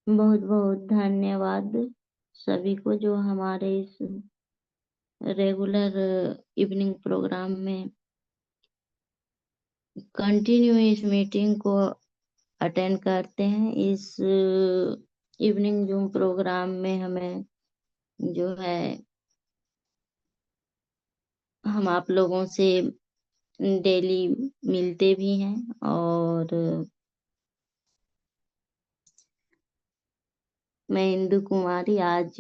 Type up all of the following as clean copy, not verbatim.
बहुत बहुत धन्यवाद सभी को जो हमारे इस रेगुलर इवनिंग प्रोग्राम में कंटिन्यू इस मीटिंग को अटेंड करते हैं। इस इवनिंग जूम प्रोग्राम में हमें जो है हम आप लोगों से डेली मिलते भी हैं। और मैं इंदु कुमारी आज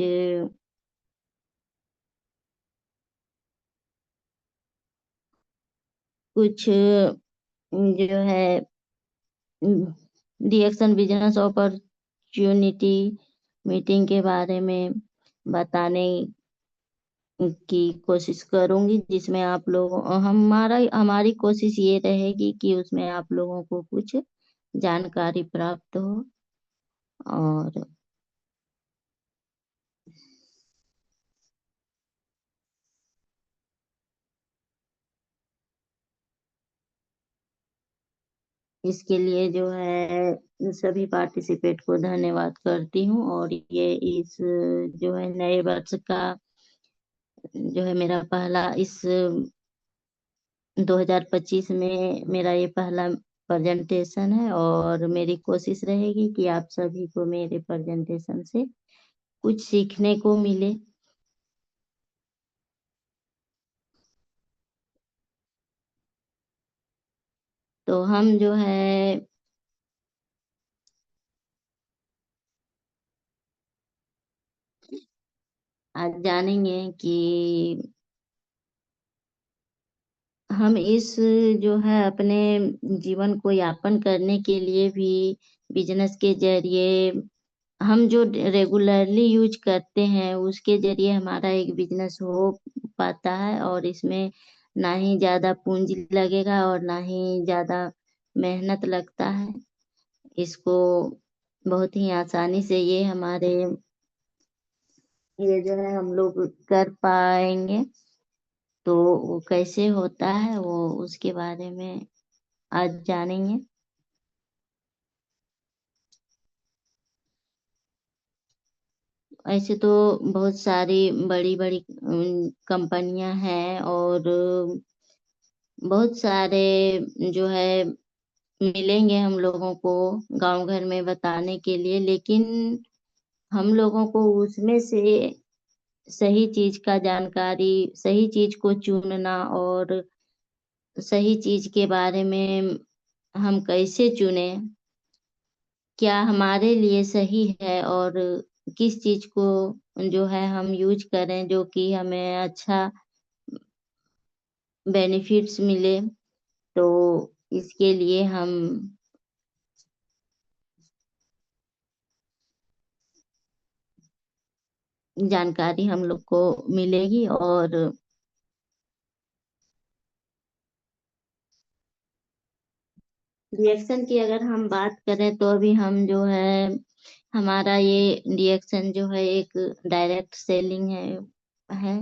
कुछ जो है रिएक्शन बिजनेस अपॉर्चुनिटी मीटिंग के बारे में बताने की कोशिश करूंगी, जिसमें आप लोग हमारी कोशिश ये रहेगी कि उसमें आप लोगों को कुछ जानकारी प्राप्त हो। और इसके लिए जो है सभी पार्टिसिपेट को धन्यवाद करती हूँ। और ये इस जो है नए वर्ष का जो है मेरा पहला इस 2025 में मेरा ये पहला प्रेजेंटेशन है। और मेरी कोशिश रहेगी कि आप सभी को मेरे प्रेजेंटेशन से कुछ सीखने को मिले। तो हम जो है आज जानेंगे कि हम इस जो है अपने जीवन को यापन करने के लिए भी बिजनेस के जरिए हम जो रेगुलरली यूज करते हैं उसके जरिए हमारा एक बिजनेस हो पाता है। और इसमें ना ही ज्यादा पूंजी लगेगा और ना ही ज्यादा मेहनत लगता है। इसको बहुत ही आसानी से ये जो है हम लोग कर पाएंगे। तो वो कैसे होता है वो उसके बारे में आज जानेंगे। ऐसे तो बहुत सारी बड़ी बड़ी कंपनियां हैं और बहुत सारे जो है मिलेंगे हम लोगों को गांव घर में बताने के लिए। लेकिन हम लोगों को उसमें से सही चीज का जानकारी, सही चीज को चुनना और सही चीज के बारे में हम कैसे चुने, क्या हमारे लिए सही है और किस चीज को जो है हम यूज करें जो कि हमें अच्छा बेनिफिट्स मिले। तो इसके लिए हम जानकारी हम लोग को मिलेगी। और रिएक्शन की अगर हम बात करें तो अभी हम जो है हमारा ये रिएक्शन जो है एक डायरेक्ट सेलिंग है।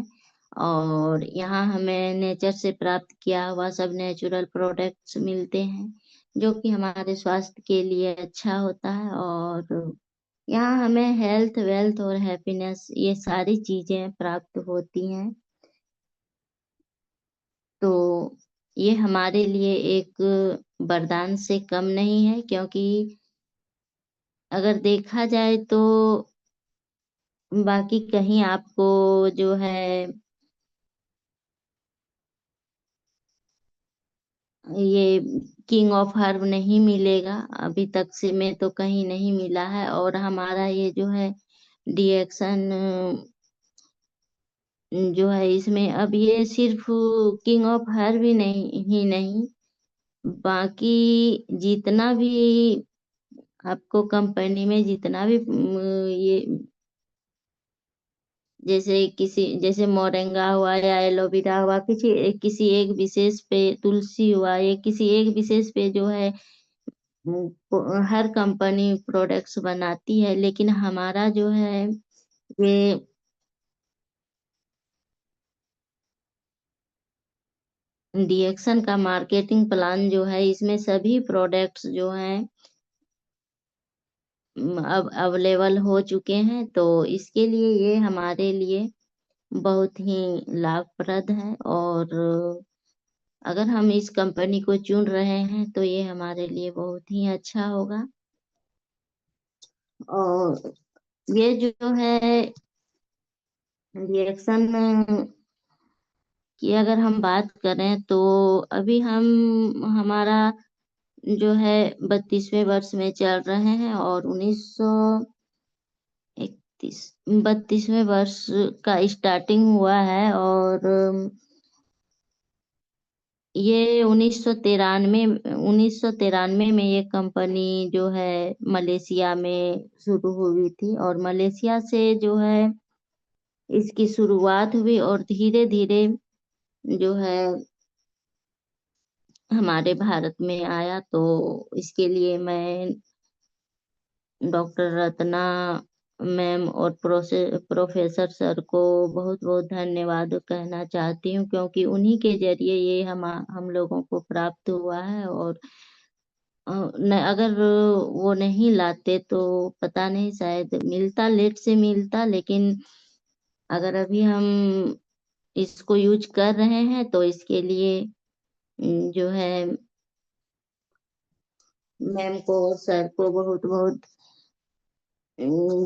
और यहाँ हमें नेचर से प्राप्त किया हुआ सब नेचुरल प्रोडक्ट्स मिलते हैं जो कि हमारे स्वास्थ्य के लिए अच्छा होता है। और यहाँ हमें हेल्थ वेल्थ और हैप्पीनेस ये सारी चीजें प्राप्त होती हैं। तो ये हमारे लिए एक वरदान से कम नहीं है, क्योंकि अगर देखा जाए तो बाकी कहीं आपको जो है ये किंग ऑफ हर्ब नहीं मिलेगा। अभी तक से में तो कहीं नहीं मिला है। और हमारा ये जो है डिएक्शन जो है इसमें अब ये सिर्फ किंग ऑफ हर्ब ही नहीं, बाकी जितना भी आपको कंपनी में जितना भी ये जैसे मोरिंगा हुआ या एलोवेरा हुआ, किसी किसी एक विशेष पे तुलसी हुआ, ये किसी एक विशेष पे जो है हर कंपनी प्रोडक्ट्स बनाती है। लेकिन हमारा जो है ये डिएक्शन का मार्केटिंग प्लान जो है इसमें सभी प्रोडक्ट्स जो हैं अब अवेलेबल हो चुके हैं, तो इसके लिए ये हमारे लिए बहुत ही लाभप्रद है। और अगर हम इस कंपनी को चुन रहे हैं तो ये हमारे लिए बहुत ही अच्छा होगा। और ये जो है रिएक्शन की अगर हम बात करें तो अभी हम हमारा जो है 32वें वर्ष में चल रहे हैं, और 1931 32वें वर्ष का स्टार्टिंग हुआ है। और ये 1993 में ये कंपनी जो है मलेशिया में शुरू हुई थी, और मलेशिया से जो है इसकी शुरुआत हुई, और धीरे धीरे जो है हमारे भारत में आया। तो इसके लिए मैं डॉक्टर रत्ना मैम और प्रोफेसर सर को बहुत बहुत धन्यवाद कहना चाहती हूँ, क्योंकि उन्हीं के जरिए ये हम लोगों को प्राप्त हुआ है। और अगर वो नहीं लाते तो पता नहीं, शायद मिलता, लेट से मिलता, लेकिन अगर अभी हम इसको यूज कर रहे हैं तो इसके लिए जो है मैम को और सर को बहुत बहुत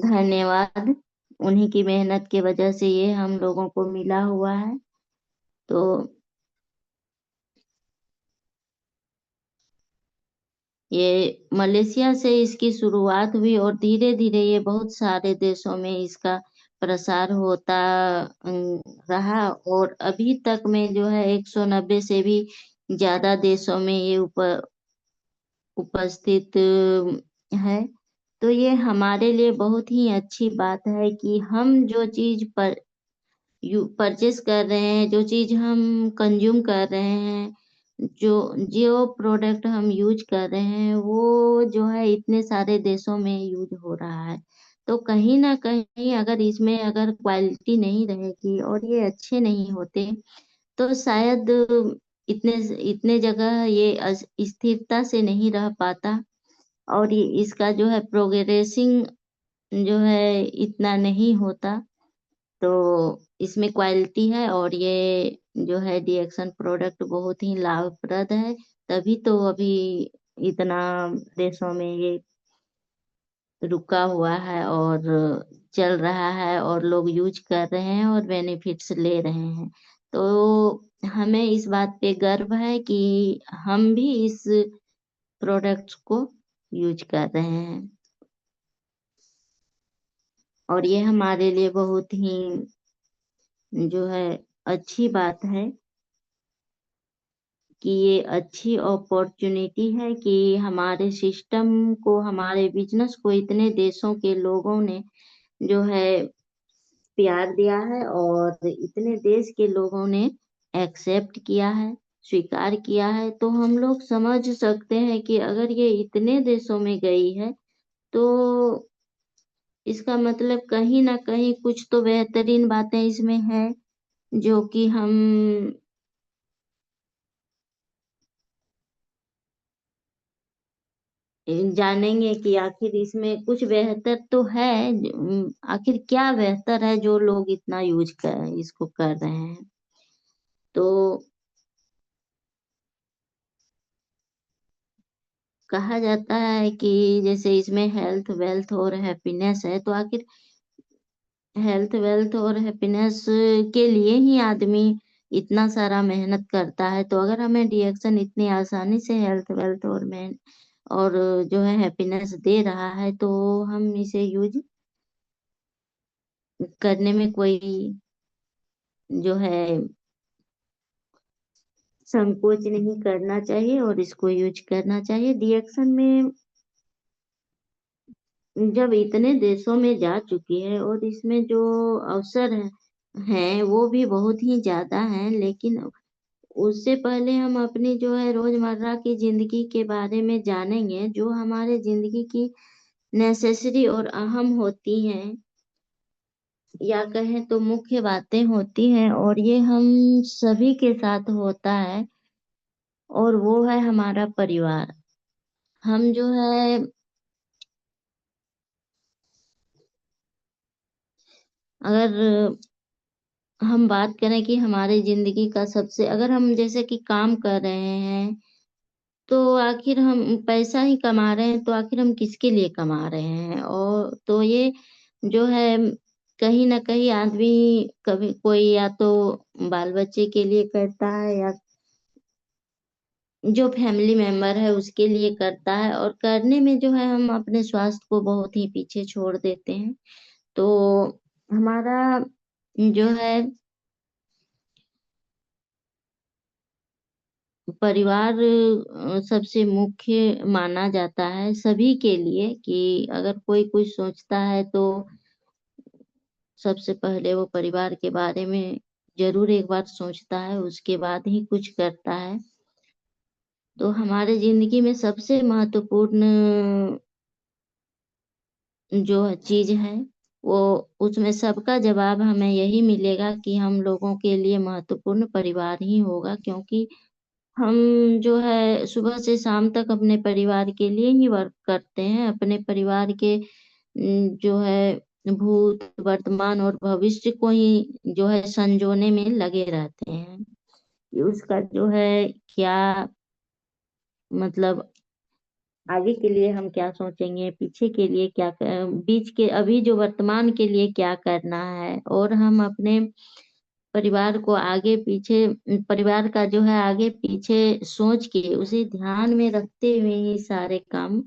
धन्यवाद। उन्हीं की मेहनत की वजह से ये हम लोगों को मिला हुआ है। तो ये मलेशिया से इसकी शुरुआत हुई, और धीरे धीरे ये बहुत सारे देशों में इसका प्रसार होता रहा, और अभी तक में जो है 190 से भी ज्यादा देशों में ये उपस्थित है। तो ये हमारे लिए बहुत ही अच्छी बात है कि हम जो चीज पर परचेस कर रहे हैं, जो चीज हम कंज्यूम कर रहे हैं, जो जो प्रोडक्ट हम यूज कर रहे हैं, वो जो है इतने सारे देशों में यूज हो रहा है। तो कहीं ना कहीं अगर इसमें अगर क्वालिटी नहीं रहेगी और ये अच्छे नहीं होते तो शायद इतने इतने जगह ये स्थिरता से नहीं रह पाता, और ये इसका जो है प्रोग्रेसिंग जो है इतना नहीं होता। तो इसमें क्वालिटी है, और ये जो है डीएक्शन प्रोडक्ट बहुत ही लाभप्रद है, तभी तो अभी इतना देशों में ये रुका हुआ है और चल रहा है, और लोग यूज कर रहे हैं और बेनिफिट्स ले रहे हैं। तो हमें इस बात पे गर्व है कि हम भी इस प्रोडक्ट्स को यूज कर रहे हैं, और ये हमारे लिए बहुत ही जो है अच्छी बात है कि ये अच्छी अपॉर्चुनिटी है कि हमारे सिस्टम को, हमारे बिजनेस को इतने देशों के लोगों ने जो है प्यार दिया है, और इतने देश के लोगों ने एक्सेप्ट किया है, स्वीकार किया है। तो हम लोग समझ सकते हैं कि अगर ये इतने देशों में गई है तो इसका मतलब कहीं ना कहीं कुछ तो बेहतरीन बातें इसमें है, जो कि हम जानेंगे कि आखिर इसमें कुछ बेहतर तो है। आखिर क्या बेहतर है जो लोग इतना यूज कर इसको कर रहे हैं। तो कहा जाता है कि जैसे इसमें हेल्थ वेल्थ और हैप्पीनेस है, तो आखिर हेल्थ वेल्थ और हैप्पीनेस के लिए ही आदमी इतना सारा मेहनत करता है। तो अगर हमें रिएक्शन इतनी आसानी से हेल्थ वेल्थ और जो है हैप्पीनेस दे रहा है, तो हम इसे यूज करने में कोई जो है संकोच नहीं करना चाहिए, और इसको यूज करना चाहिए। रिएक्शन में जब इतने देशों में जा चुकी है, और इसमें जो अवसर हैं वो भी बहुत ही ज्यादा हैं, लेकिन उससे पहले हम अपनी जो है रोजमर्रा की जिंदगी के बारे में जानेंगे, जो हमारे जिंदगी की नेसेसरी और अहम होती हैं, या कहें तो मुख्य बातें होती हैं, और ये हम सभी के साथ होता है, और वो है हमारा परिवार। हम जो है अगर हम बात करें कि हमारी ज़िंदगी का सबसे अगर हम जैसे कि काम कर रहे हैं, तो आखिर हम पैसा ही कमा रहे हैं, तो आखिर हम किसके लिए कमा रहे हैं? और तो ये जो है कहीं न कहीं आदमी कभी कोई या तो बाल-बच्चे के लिए करता है या जो फैमिली मेंबर है उसके लिए करता है और करने में जो है हम अपने स्वास्थ्य को बहुत ही पीछे छोड़ देते हैं। तो हमारा जो है परिवार सबसे मुख्य माना जाता है सभी के लिए कि अगर कोई कुछ सोचता है तो सबसे पहले वो परिवार के बारे में ज़रूर एक बार सोचता है, उसके बाद ही कुछ करता है। तो हमारे ज़िंदगी में सबसे महत्वपूर्ण जो चीज़ है, वो उसमें सबका जवाब हमें यही मिलेगा कि हम लोगों के लिए महत्वपूर्ण परिवार ही होगा क्योंकि हम जो है सुबह से शाम तक अपने परिवार के लिए ही वर्क करते हैं। अपने परिवार के जो है भूत, वर्तमान और भविष्य को ही जो है संजोने में लगे रहते हैं। कि उसका जो है क्या मतलब आगे के लिए हम क्या सोचेंगे, पीछे के लिए क्या बीच के अभी जो वर्तमान के लिए क्या करना है और हम अपने परिवार को आगे-पीछे परिवार का जो है आगे-पीछे सोच के उसे ध्यान में रखते हुए ही सारे काम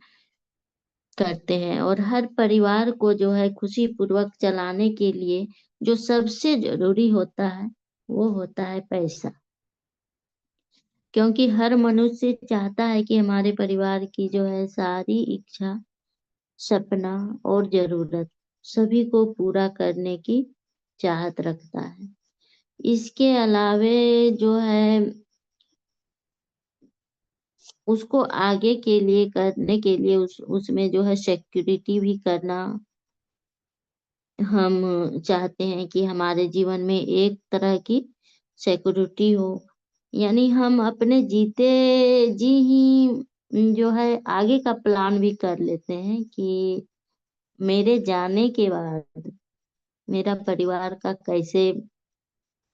करते हैं और हर परिवार को जो है खुशी-पूर्वक चलाने के लिए जो सबसे ज़रूरी होता है, वो होता है पैसा। क्योंकि हर मनुष्य चाहता है कि हमारे परिवार की जो है सारी इच्छा, सपना और ज़रूरत सभी को पूरा करने की चाहत रखता है। इसके अलावे जो है उसको आगे के लिए करने के लिए उसमें जो है सिक्योरिटी भी करना हम चाहते हैं कि हमारे जीवन में एक तरह की सिक्योरिटी हो। यानी हम अपने जीते जी ही जो है आगे का प्लान भी कर लेते हैं कि मेरे जाने के बाद मेरा परिवार का कैसे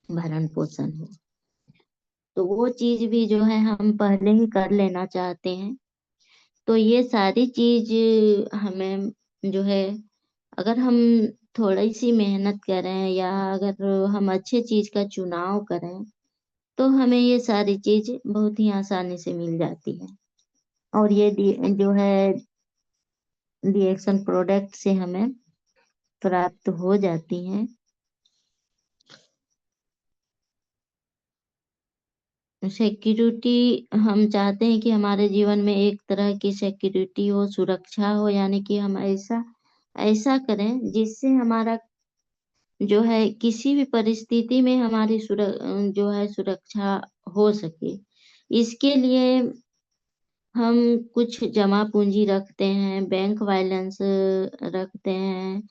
भरण-पोषण हो। तो वो चीज़ भी जो है हम पहले ही कर लेना चाहते हैं। तो ये सारी चीज़ हमें जो है अगर हम थोड़ी-सी मेहनत करें या अगर हम अच्छे चीज़ का चुनाव करें, तो हमें ये सारी चीज़ बहुत ही आसानी से मिल जाती है। और ये जो है रिएक्शन प्रोडक्ट से हमें प्राप्त हो जाती हैं। सिक्योरिटी हम चाहते हैं कि हमारे जीवन में एक तरह की सिक्योरिटी हो, सुरक्षा हो यानी कि हम ऐसा ऐसा करें जिससे हमारा जो है किसी भी परिस्थिति में हमारी जो है सुरक्षा हो सके। इसके लिए हम कुछ जमा पूँजी रखते हैं, बैंक बैलेंस रखते हैं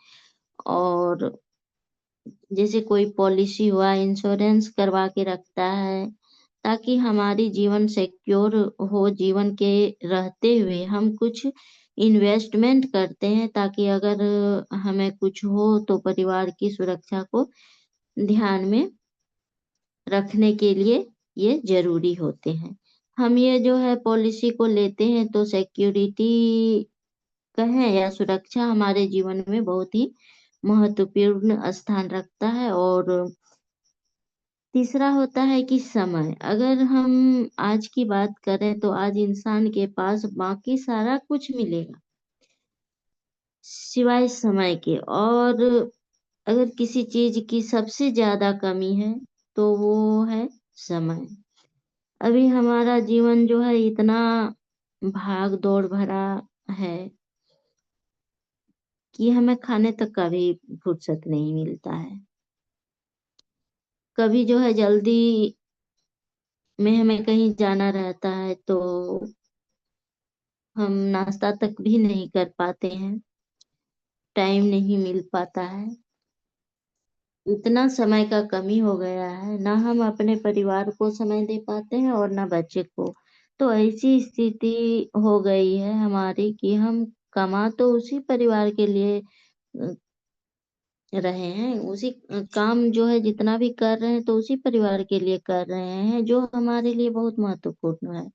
और जैसे कोई पॉलिसी हुआ, इंश्योरेंस करवा के रखता है, ताकि हमारी जीवन सिक्योर हो, जीवन के रहते हुए हम कुछ इन्वेस्टमेंट करते हैं ताकि अगर हमें कुछ हो तो परिवार की सुरक्षा को ध्यान में रखने के लिए ये ज़रूरी होते हैं। हम ये जो है पॉलिसी को लेते हैं तो सिक्योरिटी कहें या सुरक्षा हमारे जीवन में बहुत ही महत्वपूर्ण स्थान रखता है और तीसरा होता है कि समय। अगर हम आज की बात करें तो आज इंसान के पास बाकी सारा कुछ मिलेगा, सिवाय समय के और अगर किसी चीज़ की सबसे ज़्यादा कमी है, तो वो है समय। अभी हमारा जीवन जो है इतना भाग-दौड़ भरा है कि हमें खाने तक का भी फुर्सत नहीं मिलता है। कभी जो है जल्दी में हमें कहीं जाना रहता है तो हम नाश्ता तक भी नहीं कर पाते हैं, टाइम नहीं मिल पाता है। इतना समय का कमी हो गया है, ना हम अपने परिवार को समय दे पाते हैं और ना बच्चे को। तो ऐसी स्थिति हो गई है हमारी कि हम कमा तो उसी परिवार के लिए रहे हैं, उसी काम जो है जितना भी कर रहे हैं तो उसी परिवार के लिए कर रहे हैं जो हमारे लिए बहुत महत्वपूर्ण है।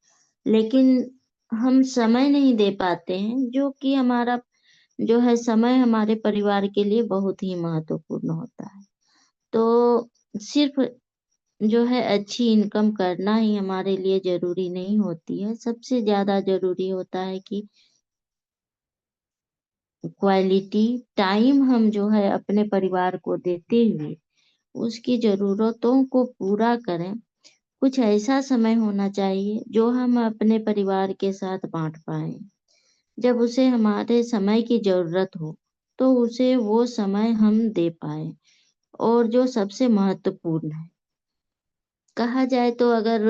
लेकिन हम समय नहीं दे पाते हैं, जो कि हमारा जो है समय हमारे परिवार के लिए बहुत ही महत्वपूर्ण होता है। तो सिर्फ जो है अच्छी इनकम करना ही हमारे लिए जरूरी नहीं होती है। सबसे ज्यादा जरूरी होता है कि क्वालिटी टाइम हम जो है अपने परिवार को देते हुए उसकी जरूरतों को पूरा करें। कुछ ऐसा समय होना चाहिए जो हम अपने परिवार के साथ बांट पाए। जब उसे हमारे समय की जरूरत हो तो उसे वो समय हम दे पाए। और जो सबसे महत्वपूर्ण है, कहा जाए तो अगर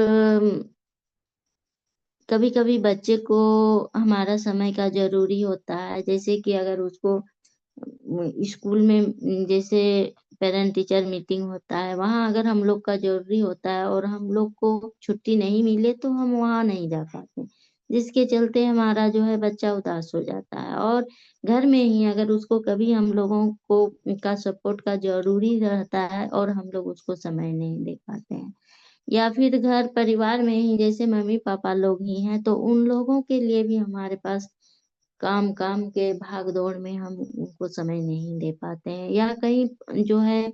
कभी कभी बच्चे को हमारा समय का जरूरी होता है, जैसे कि अगर उसको स्कूल में जैसे पेरेंट टीचर मीटिंग होता है, वहां अगर हम लोग का जरूरी होता है और हम लोग को छुट्टी नहीं मिले तो हम वहां नहीं जा पाते, जिसके चलते हमारा जो है बच्चा उदास हो जाता है। और घर में ही अगर उसको कभी हम लोगों को का सपोर्ट का जरूरी रहता है और हम लोग उसको समय नहीं दे पाते हैं, या फिर घर परिवार में ही जैसे मम्मी पापा लोग ही हैं तो उन लोगों के लिए भी हमारे पास काम काम के भाग दौड़ में हम उनको समय नहीं दे पाते हैं। या कहीं जो है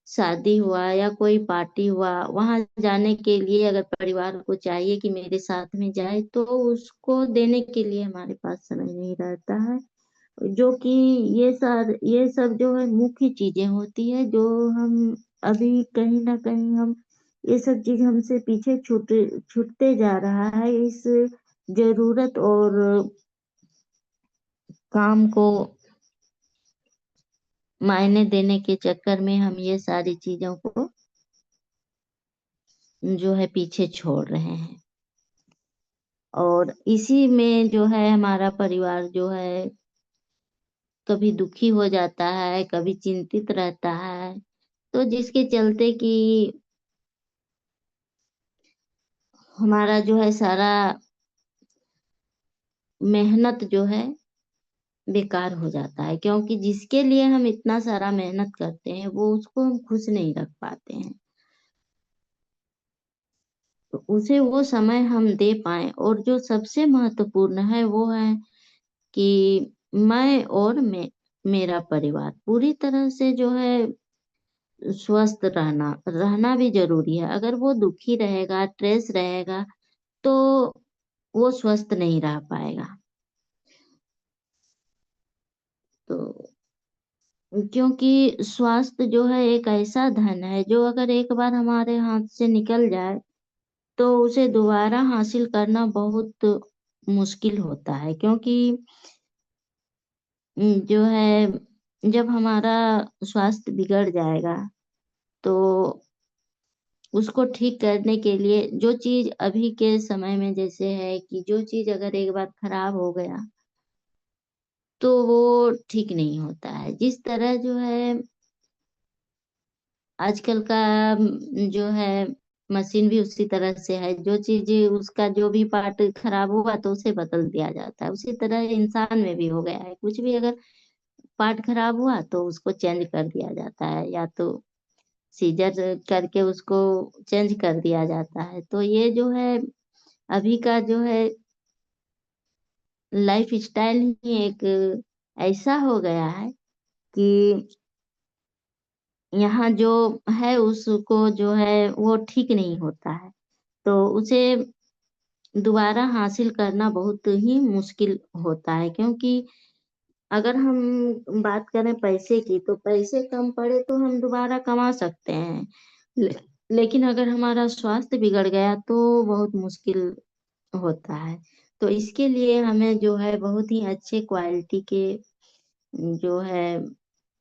शादी हुआ या कोई पार्टी हुआ, वहां जाने के लिए अगर परिवार को चाहिए कि मेरे साथ में जाए तो उसको देने के लिए हमारे पास समय नहीं रहता है। जो कि ये सब जो है मुख्य चीजें होती है जो हम अभी कहीं ना कहीं हम ये सब चीज हमसे पीछे छूटते जा रहा है। इस जरूरत और काम को मायने देने के चक्कर में हम ये सारी चीजों को जो है पीछे छोड़ रहे हैं। और इसी में जो है हमारा परिवार जो है कभी दुखी हो जाता है, कभी चिंतित रहता है, तो जिसके चलते कि हमारा जो है सारा मेहनत जो है बेकार हो जाता है, क्योंकि जिसके लिए हम इतना सारा मेहनत करते हैं वो उसको हम खुश नहीं रख पाते हैं। तो उसे वो समय हम दे पाए। और जो सबसे महत्वपूर्ण है वो है कि मैं और मेरा परिवार पूरी तरह से जो है स्वस्थ रहना रहना भी जरूरी है। अगर वो दुखी रहेगा, स्ट्रेस रहेगा, तो वो स्वस्थ नहीं रह पाएगा। तो क्योंकि स्वास्थ्य जो है एक ऐसा धन है जो अगर एक बार हमारे हाथ से निकल जाए तो उसे दोबारा हासिल करना बहुत मुश्किल होता है। क्योंकि जो है जब हमारा स्वास्थ्य बिगड़ जाएगा तो उसको ठीक करने के लिए जो चीज अभी के समय में जैसे है कि जो चीज अगर एक बार खराब हो गया तो वो ठीक नहीं होता है। जिस तरह जो है आजकल का जो है मशीन भी उसी तरह से है, जो चीज उसका जो भी पार्ट खराब हुआ तो उसे बदल दिया जाता है। उसी तरह इंसान में भी हो गया है, कुछ भी अगर पार्ट खराब हुआ तो उसको चेंज कर दिया जाता है, या तो सीजर करके उसको चेंज कर दिया जाता है। तो ये जो है अभी का जो है लाइफ स्टाइल ही एक ऐसा हो गया है कि यहाँ जो है उसको जो है वो ठीक नहीं होता है, तो उसे दोबारा हासिल करना बहुत ही मुश्किल होता है। क्योंकि अगर हम बात करें पैसे की तो पैसे कम पड़े तो हम दोबारा कमा सकते हैं, ले, लेकिन अगर हमारा स्वास्थ्य बिगड़ गया तो बहुत मुश्किल होता है। तो इसके लिए हमें जो है बहुत ही अच्छे क्वालिटी के जो है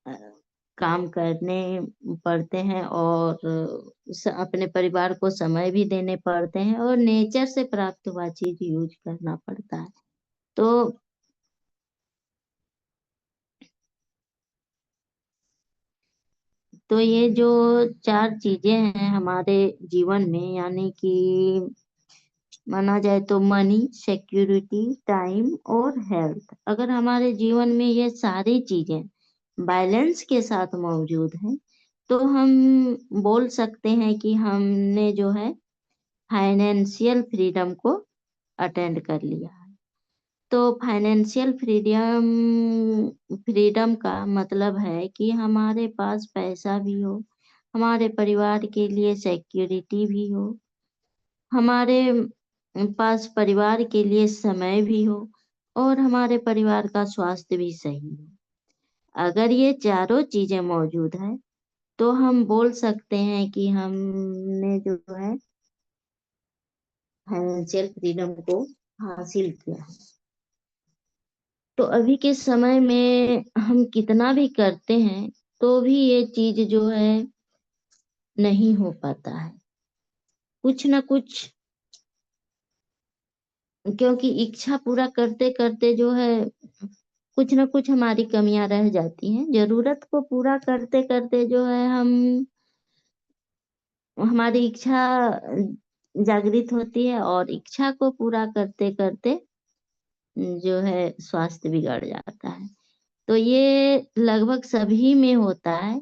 अ, काम करने पड़ते हैं, और अपने परिवार को समय भी देने पड़ते हैं, और नेचर से प्राप्त हुआ चीज यूज करना पड़ता है। तो ये जो चार चीजें हैं हमारे जीवन में, यानी कि माना जाए तो मनी, सिक्योरिटी, टाइम और हेल्थ, अगर हमारे जीवन में ये सारी चीजें बैलेंस के साथ मौजूद हैं, तो हम बोल सकते हैं कि हमने जो है फाइनेंशियल फ्रीडम को अटेंड कर लिया है। तो फाइनेंशियल फ्रीडम फ्रीडम का मतलब है कि हमारे पास पैसा भी हो, हमारे परिवार के लिए सिक्योरिटी भी हो, हमारे पास परिवार के लिए समय भी हो, और हमारे परिवार का स्वास्थ्य भी सही हो। अगर ये चारों चीजें मौजूद है तो हम बोल सकते हैं कि हमने जो है फाइनेंशियल फ्रीडम को हासिल किया है। तो अभी के समय में हम कितना भी करते हैं तो भी ये चीज जो है नहीं हो पाता है, कुछ ना कुछ, क्योंकि इच्छा पूरा करते करते जो है कुछ ना कुछ हमारी कमियां रह जाती हैं। जरूरत को पूरा करते करते जो है हम हमारी इच्छा जागृत होती है, और इच्छा को पूरा करते करते जो है स्वास्थ्य बिगड़ जाता है। तो ये लगभग सभी में होता है।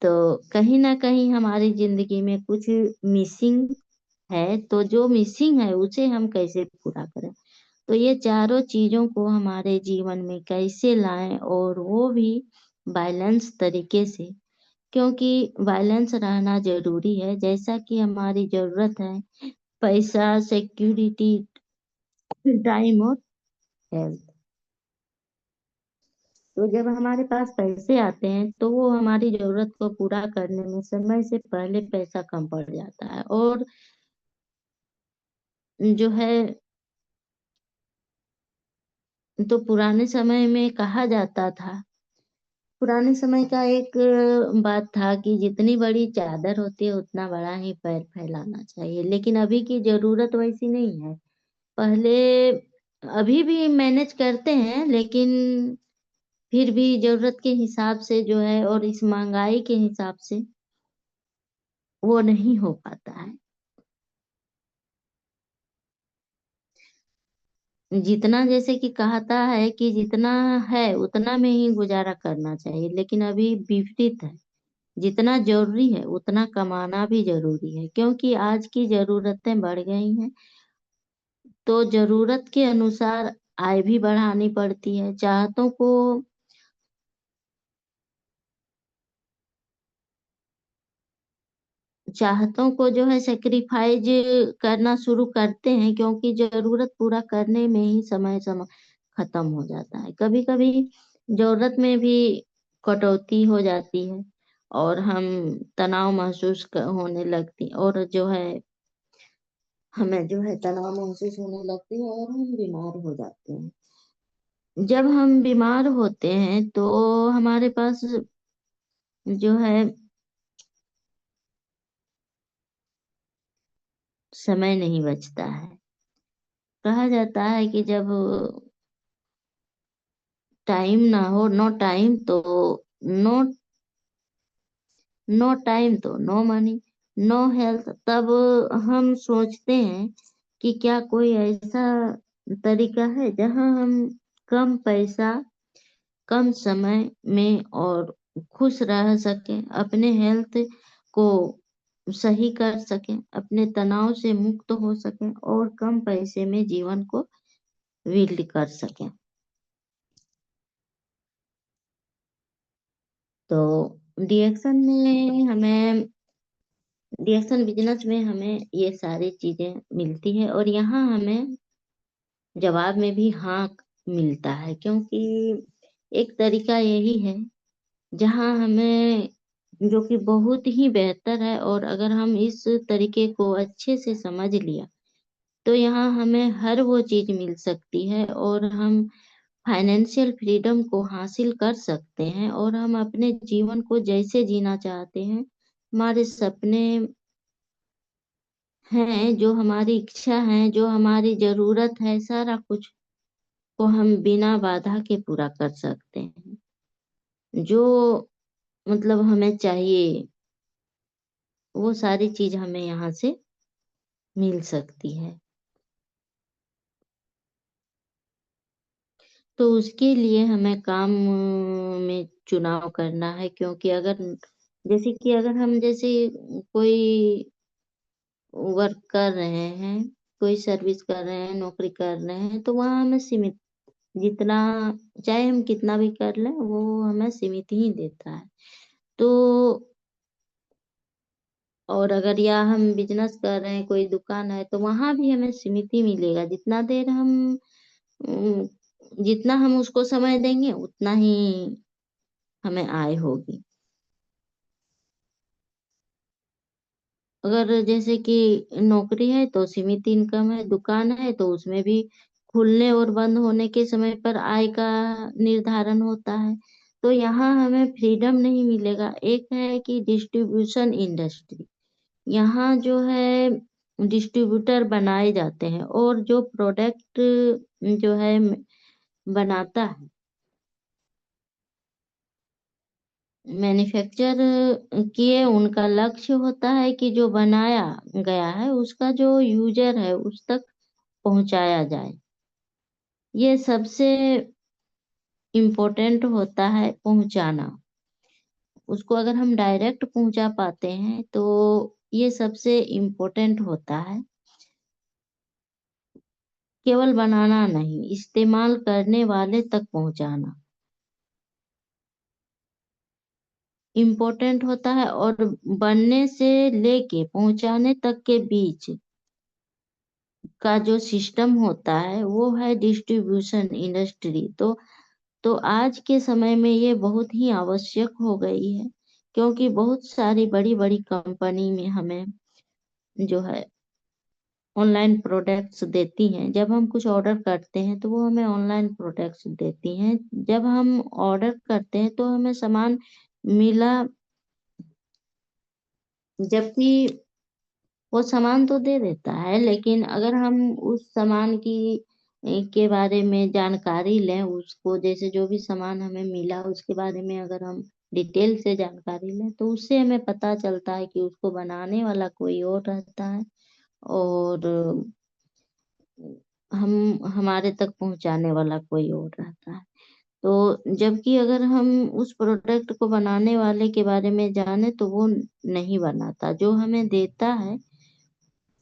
तो कहीं ना कहीं हमारी जिंदगी में कुछ मिसिंग है, तो जो मिसिंग है उसे हम कैसे पूरा करें। तो ये चारों चीजों को हमारे जीवन में कैसे लाएं, और वो भी बैलेंस तरीके से, क्योंकि बैलेंस रहना जरूरी है। जैसा कि हमारी जरूरत है पैसा, सिक्योरिटी, टाइम और हेल्थ। तो जब हमारे पास पैसे आते हैं तो वो हमारी जरूरत को पूरा करने में समय से पहले पैसा कम पड़ जाता है। और जो है, तो पुराने समय में कहा जाता था, पुराने समय का एक बात था कि जितनी बड़ी चादर होती है उतना बड़ा ही पैर फैलाना चाहिए। लेकिन अभी की जरूरत वैसी नहीं है। पहले, अभी भी मैनेज करते हैं, लेकिन फिर भी जरूरत के हिसाब से जो है और इस महंगाई के हिसाब से वो नहीं हो पाता है। जितना, जैसे कि कहता है कि जितना है उतना में ही गुजारा करना चाहिए, लेकिन अभी विपरीत है। जितना जरूरी है उतना कमाना भी जरूरी है, क्योंकि आज की जरूरतें बढ़ गई हैं। तो जरूरत के अनुसार आय भी बढ़ानी पड़ती है। चाहतों को जो है सेक्रीफाइज करना शुरू करते हैं, क्योंकि जरूरत पूरा करने में ही समय समय खत्म हो जाता है। कभी कभी जरूरत में भी कटौती हो जाती है, और हम तनाव महसूस होने लगती, और जो है हमें जो है तनाव महसूस होने लगती है, और हम बीमार हो जाते हैं। जब हम बीमार होते हैं तो हमारे पास जो है समय नहीं बचता है। कहा जाता है कि जब टाइम ना हो, नो टाइम तो नो नो टाइम तो नो मनी, नो हेल्थ, तब हम सोचते हैं कि क्या कोई ऐसा तरीका है जहां हम कम पैसा, कम समय में और खुश रह सकें, अपने हेल्थ को सही कर सकें, अपने तनाव से मुक्त हो सकें, और कम पैसे में जीवन को बिल्ड कर सकें। तो डीएक्शन में हमें डीएक्शन बिजनेस में हमें ये सारी चीजें मिलती है, और यहाँ हमें जवाब में भी हाँ मिलता है, क्योंकि एक तरीका यही है जहाँ हमें, जो कि बहुत ही बेहतर है, और अगर हम इस तरीके को अच्छे से समझ लिया तो यहाँ हमें हर वो चीज मिल सकती है, और हम फाइनेंशियल फ्रीडम को हासिल कर सकते हैं, और हम अपने जीवन को जैसे जीना चाहते हैं, हमारे सपने हैं, जो हमारी इच्छा है, जो हमारी जरूरत है, सारा कुछ को हम बिना बाधा के पूरा कर सकते हैं। जो मतलब हमें चाहिए वो सारी चीज हमें यहाँ से मिल सकती है। तो उसके लिए हमें काम में चुनाव करना है, क्योंकि अगर जैसे कि अगर हम जैसे कोई वर्क कर रहे हैं, कोई सर्विस कर रहे हैं, नौकरी कर रहे हैं, तो वहाँ हमें सीमित, जितना चाहे हम कितना भी कर लें वो हमें सीमित ही देता है। तो और अगर या हम बिजनेस कर रहे हैं, कोई दुकान है, तो वहां भी हमें सीमित ही मिलेगा। अम, जितना हम उसको समय देंगे उतना ही हमें आय होगी। अगर जैसे कि नौकरी है तो सीमित इनकम है, दुकान है तो उसमें भी खुलने और बंद होने के समय पर आय का निर्धारण होता है। तो यहाँ हमें फ्रीडम नहीं मिलेगा। एक है कि डिस्ट्रीब्यूशन इंडस्ट्री, यहाँ जो है डिस्ट्रीब्यूटर बनाए जाते हैं, और जो प्रोडक्ट जो है बनाता है, मैन्युफैक्चर किए, उनका लक्ष्य होता है कि जो बनाया गया है उसका जो यूजर है उस तक पहुंचाया जाए। ये सबसे इम्पोर्टेंट होता है, पहुंचाना। उसको अगर हम डायरेक्ट पहुंचा पाते हैं तो ये सबसे इम्पोर्टेंट होता है। केवल बनाना नहीं, इस्तेमाल करने वाले तक पहुंचाना इम्पोर्टेंट होता है। और बनने से लेके पहुंचाने तक के बीच का जो सिस्टम होता है वो है डिस्ट्रीब्यूशन इंडस्ट्री। तो आज के समय में ये बहुत ही आवश्यक हो गई है, क्योंकि बहुत सारी बड़ी बड़ी कंपनी में हमें जो है ऑनलाइन प्रोडक्ट्स देती हैं। जब हम कुछ ऑर्डर करते हैं तो वो हमें ऑनलाइन प्रोडक्ट्स देती हैं। जब हम ऑर्डर करते हैं तो हमें सामान मिला, जबकि वो सामान तो दे देता है, लेकिन अगर हम उस सामान की के बारे में जानकारी लें, उसको जैसे जो भी सामान हमें मिला उसके बारे में अगर हम डिटेल से जानकारी लें, तो उससे हमें पता चलता है कि उसको बनाने वाला कोई और रहता है, और हमारे तक पहुंचाने वाला कोई और रहता है। तो जबकि अगर हम उस प्रोडक्ट को बनाने वाले के बारे में जाने तो वो नहीं बनाता, जो हमें देता है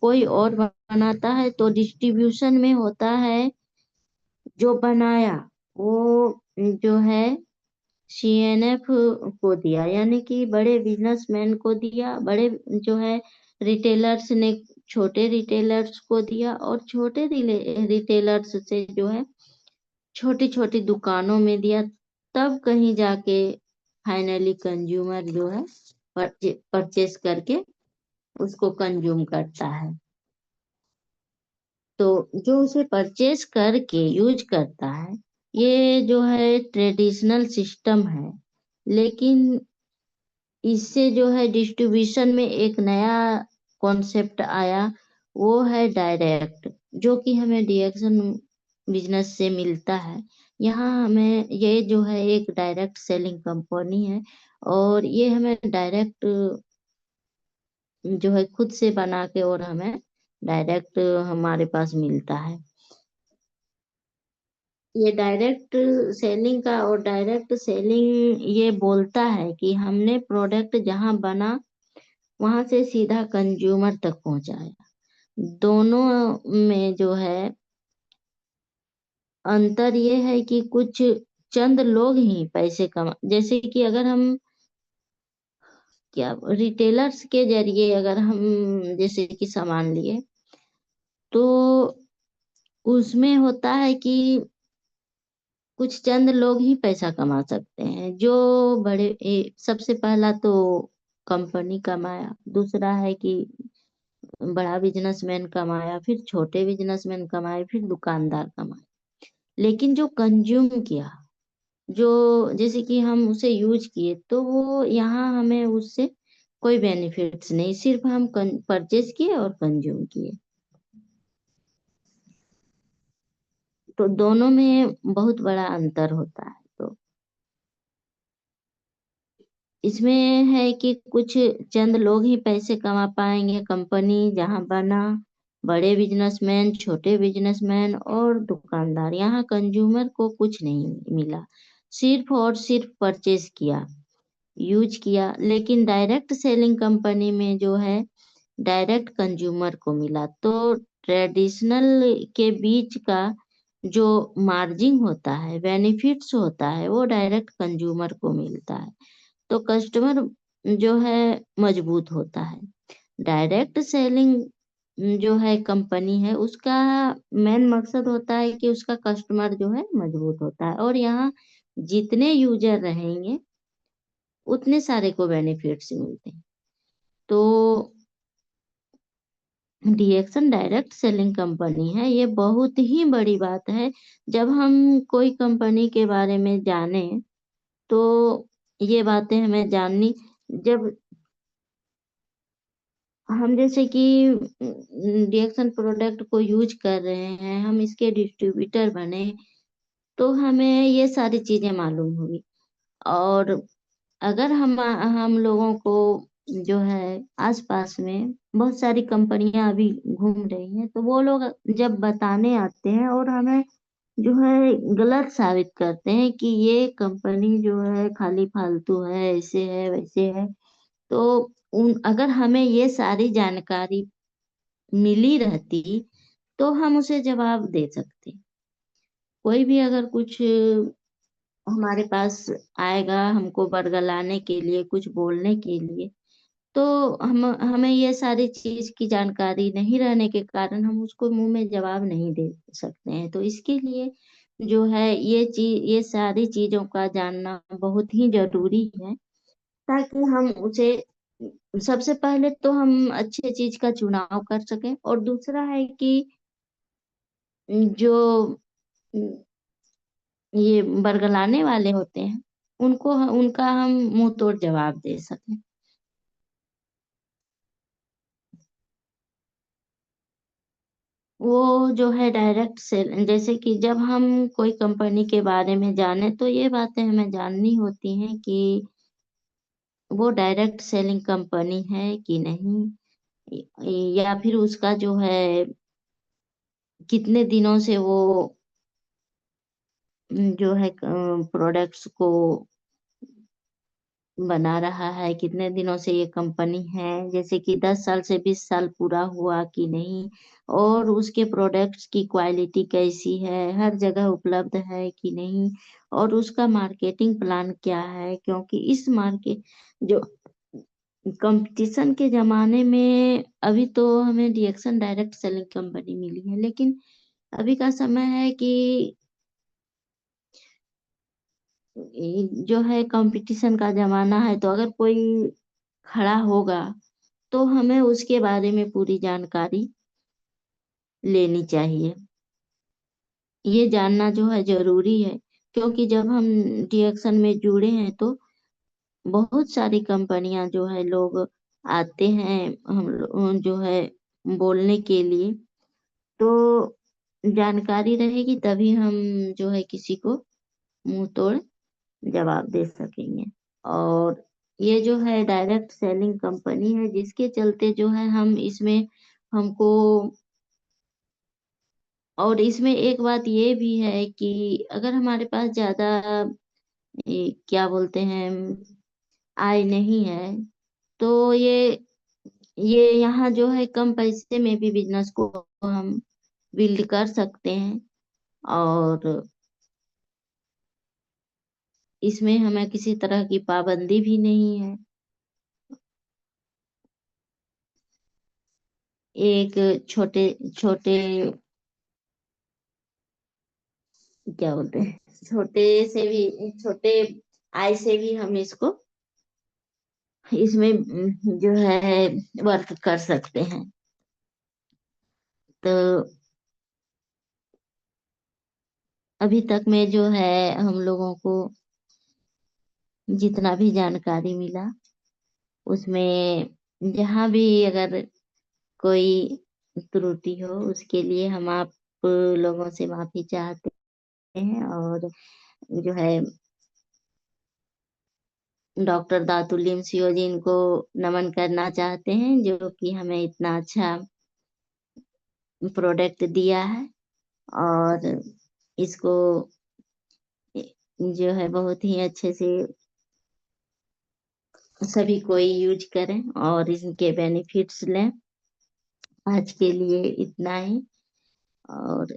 कोई और बनाता है। तो डिस्ट्रीब्यूशन में होता है जो बनाया वो जो है सीएनएफ को दिया, यानी कि बड़े बिजनेसमैन को दिया, बड़े जो है रिटेलर्स ने छोटे रिटेलर्स को दिया, और छोटे रिटेलर्स से जो है छोटी छोटी दुकानों में दिया। तब कहीं जाके फाइनली कंज्यूमर जो है परचेस करके उसको कंज्यूम करता है। तो जो उसे परचेज करके यूज करता है, ये जो है ट्रेडिशनल सिस्टम है। लेकिन इससे जो है डिस्ट्रीब्यूशन में एक नया कॉन्सेप्ट आया, वो है डायरेक्ट, जो कि हमें डीएक्शन बिजनेस से मिलता है। यहाँ हमें ये जो है एक डायरेक्ट सेलिंग कंपनी है, और ये हमें डायरेक्ट जो है खुद से बना के और हमें डायरेक्ट हमारे पास मिलता है। ये डायरेक्ट सेलिंग का, और डायरेक्ट सेलिंग ये बोलता है कि हमने प्रोडक्ट जहां बना वहां से सीधा कंज्यूमर तक पहुंचाया। दोनों में जो है अंतर ये है कि कुछ चंद लोग ही पैसे कमा, जैसे कि अगर हम क्या रिटेलर्स के जरिए अगर हम जैसे कि सामान लिए, तो उसमें होता है कि कुछ चंद लोग ही पैसा कमा सकते हैं। जो सबसे पहला तो कंपनी कमाया, दूसरा है कि बड़ा बिजनेसमैन कमाया, फिर छोटे बिजनेसमैन कमाए, फिर दुकानदार कमाए। लेकिन जो कंज्यूम किया, जो जैसे कि हम उसे यूज किए, तो वो यहाँ हमें उससे कोई बेनिफिट्स नहीं, सिर्फ हम परचेज किए और कंज्यूम किए। तो दोनों में बहुत बड़ा अंतर होता है। तो इसमें है कि कुछ चंद लोग ही पैसे कमा पाएंगे। कंपनी जहां बना बड़े बिजनेसमैन, छोटे बिजनेसमैन और दुकानदार, यहाँ कंज्यूमर को कुछ नहीं मिला। सिर्फ और सिर्फ परचेज किया, यूज किया। लेकिन डायरेक्ट सेलिंग कंपनी में जो है डायरेक्ट कंज्यूमर को मिला। तो ट्रेडिशनल के बीच का जो मार्जिन होता है, बेनिफिट्स होता है, वो डायरेक्ट कंज्यूमर को मिलता है। तो कस्टमर जो है मजबूत होता है। डायरेक्ट सेलिंग जो है कंपनी है, उसका मेन मकसद होता है कि उसका कस्टमर जो है मजबूत होता है, और यहाँ जितने यूजर रहेंगे उतने सारे को बेनिफिट्स मिलते हैं। तो डीएक्सन डायरेक्ट सेलिंग कंपनी है, ये बहुत ही बड़ी बात है। जब हम कोई कंपनी के बारे में जाने तो ये बातें हमें जाननी। जब हम जैसे कि डीएक्सन प्रोडक्ट को यूज कर रहे हैं, हम इसके डिस्ट्रीब्यूटर बने, तो हमें ये सारी चीजें मालूम होगी। और अगर हम लोगों को जो है आसपास में बहुत सारी कंपनियां अभी घूम रही हैं, तो वो लोग जब बताने आते हैं और हमें जो है गलत साबित करते हैं कि ये कंपनी जो है खाली फालतू है, ऐसे है वैसे है, तो उन अगर हमें ये सारी जानकारी मिली रहती तो हम उसे जवाब दे सकते। कोई भी अगर कुछ हमारे पास आएगा हमको बरगलाने के लिए, कुछ बोलने के लिए, तो हम हमें ये सारी चीज की जानकारी नहीं रहने के कारण हम उसको मुंह में जवाब नहीं दे सकते हैं। तो इसके लिए जो है ये सारी चीजों का जानना बहुत ही जरूरी है, ताकि हम उसे सबसे पहले तो हम अच्छे चीज का चुनाव कर सकें, और दूसरा है कि जो ये बरगलाने वाले होते हैं उनका हम मुंह तोड़ जवाब दे सकें। वो जो है डायरेक्ट सेल, जैसे कि जब हम कोई कंपनी के बारे में जाने तो ये बातें हमें जाननी होती हैं कि वो डायरेक्ट सेलिंग कंपनी है कि नहीं, या फिर उसका जो है कितने दिनों से वो जो है प्रोडक्ट्स को बना रहा है, कितने दिनों से ये कंपनी है, जैसे कि 10 साल से 20 साल पूरा हुआ कि नहीं, और उसके प्रोडक्ट्स की क्वालिटी कैसी है, हर जगह उपलब्ध है कि नहीं, और उसका मार्केटिंग प्लान क्या है। क्योंकि इस मार्केट जो कंपटीशन के जमाने में अभी तो हमें डीएक्सन डायरेक्ट सेलिंग कंपनी मिली है, लेकिन अभी का समय है कि जो है कंपटीशन का जमाना है, तो अगर कोई खड़ा होगा तो हमें उसके बारे में पूरी जानकारी लेनी चाहिए। ये जानना जो है जरूरी है, क्योंकि जब हम डीएक्शन में जुड़े हैं तो बहुत सारी कंपनियां जो है लोग आते हैं जो है बोलने के लिए। तो जानकारी रहेगी तभी हम जो है किसी को मुंह तोड़ जवाब दे सकेंगे। और ये जो है डायरेक्ट सेलिंग कंपनी है, जिसके चलते जो है हम इसमें हमको, और इसमें एक बात ये भी है कि अगर हमारे पास ज्यादा क्या बोलते हैं आय नहीं है, तो ये यहाँ जो है कम पैसे में भी बिजनेस को हम बिल्ड कर सकते हैं। और इसमें हमें किसी तरह की पाबंदी भी नहीं है। एक छोटे छोटे क्या बोलते हैं, छोटे आय से भी हम इसको इसमें जो है वर्क कर सकते हैं। तो अभी तक में जो है हम लोगों को जितना भी जानकारी मिला उसमें, जहाँ भी अगर कोई त्रुटि हो उसके लिए हम आप लोगों से माफी चाहते हैं। और जो है डॉक्टर दातुलिम सियो जी इनको नमन करना चाहते हैं, जो कि हमें इतना अच्छा प्रोडक्ट दिया है, और इसको जो है बहुत ही अच्छे से सभी कोई यूज करें और इनके बेनिफिट्स लें। आज के लिए इतना ही। और